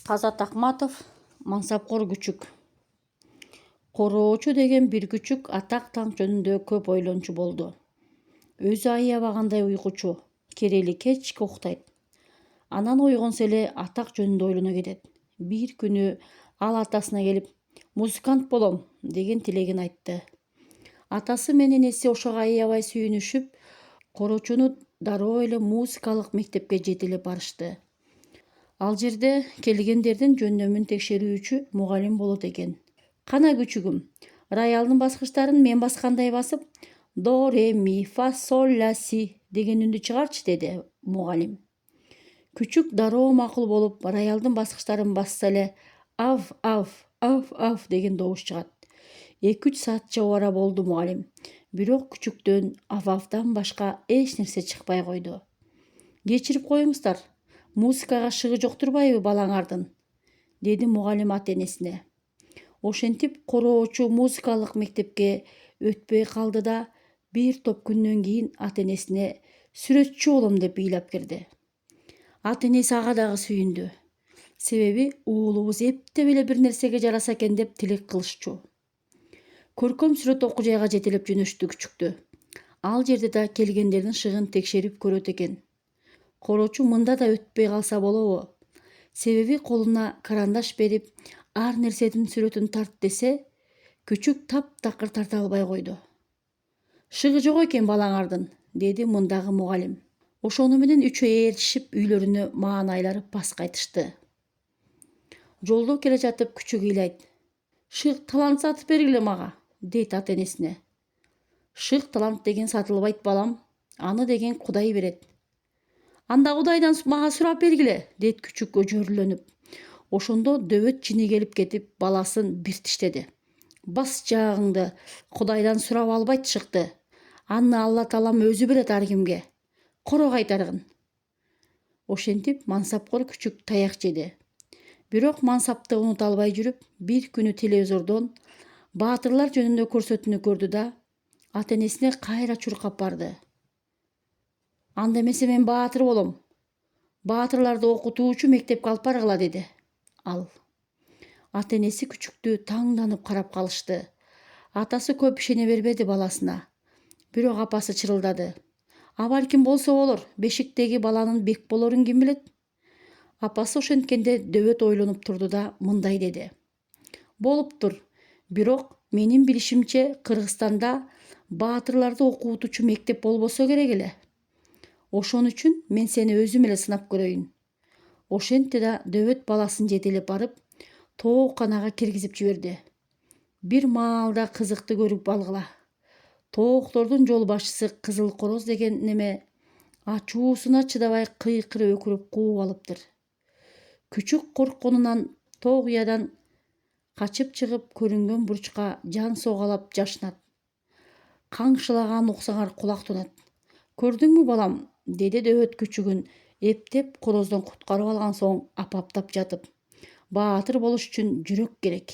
Азат Ахматов, мансапкор күчүк. Короочу деген бир күчүк атак таң жөнүндө көп ойлончу болду. Өзү аябагандай уйкучу, керели кечке уктайт. Анан ойгонсо эле атак жөнүндө ойлоно кетет. Бир күнү ал атасына келип, музыкант болом деген тилегин айтты. Атасы менен энеси ошого аябай сүйүнүшүп, короочуну дароо эле музыкалык мектепке жетелеп барышты. Ал жерде келгендердин жөндөмүн текшерүүчү мугалим болот экен. Кана күчүгүм, роялдын баскычтарын мен баскандай басып, до, ре, ми, фа, соль, ля, си деген үндү чыгарчы, деди мугалим. Күчүк дароо макул болуп, роялдын баскычтарын басса эле ав, ав, ав, ав деген добуш чыгат. 2-3 саатча убара болду мугалим. Бирок күчүктөн ав-авдан башка эч нерсе чыкпай койду. Кечирип коюңуздар. Музыкага шыгы жок турбайбы балаңардын, деди мугалим ата-энесине. Ошентип короочу музыкалык мектепке өтпөй калды да, бир топ күндөн кийин ата-энесине сүрөтчү болом деп ыйлап кирди. Ата-энеси ага дагы сүйүндү. Себеби уулубуз эптеп эле бир нерсеге жараса экен деп тилек кылышчу. Көркөм сүрөт окуу жайга жетелеп жөнөштү күчүктү. Ал жерде да келгендердин шыгын текшерип көрөт экен. Короочу мында да өтпөй калса болобу? Себеби колуна карандаш берип, ар нерседин сүрөтүн тарт десе, күчүк таптакыр тарта албай койду. Шыгы жок экен балаңардын, деди мындагы мугалим. Ошону менен үчөө ээрчишип үйлөрүнө маанайлары паска айтышты. Жолдо келе жатып күчүк ыйлайт. Шык талант сатып бергиле мага, дейт ата-энесине. Шык талант деген сатылбайт балам, аны деген Кудай берет. Анда Кудайдан мага сурап бергиле, дейт күчүк өжөрлөнүп. Ошондо дөбөт жини келип кетип баласын бир тиштеди. Бас жаагыңды, Кудайдан сурап албайт шыкты. Аны Алла Таалам өзү берет ар кимге. Коро кайтаргын. Ошентип мансапкор күчүк таяк жеди. Бирок мансапты унута албай жүрүп, бир күнү телевизордон баатырлар жөнүндө көрсөтүүнү көрдү да, ата-энесине кайра чуркап барды. Анда эмесе мен баатыр болом. Баатырларды окутуучу мектепке алып баргыла, деди ал. Ата-энеси күчүктү таңданып карап калышты. Атасы көп ишене бербеди баласына. Бирок апасы чырылдады. А балким болсо болор, бешиктеги баланын бек болорун ким билет? Апасы ошенткенде дөбөт ойлонуп турду да мындай деди. Болуптур. Бирок менин билишимче Кыргызстанда баатырларды окутуучу мектеп болбосо керек эле. Ошон үчүн мен сени өзүм эле сынап көрөйүн. Ошентти да дөбөт баласын жетелеп барып, тооканага киргизип жиберди. Бир маалда кызыкты көрүп алгыла. Тооктордун жол башчысы Кызыл Короз деген неме ачуусуна чыдабай кыйкырып өкүрүп кууп алыптыр. Күчүк коркконунан тоок уядан качып чыгып көрүнгөн бурчка жан согалап жашынат. Каңшылаган уксаңар кулак тунат. Көрдүңбү балам, деди дөбөт күчүгүн эптеп короздон куткарып алган соң апаптап жатып. Баатыр болуш үчүн жүрөк керек.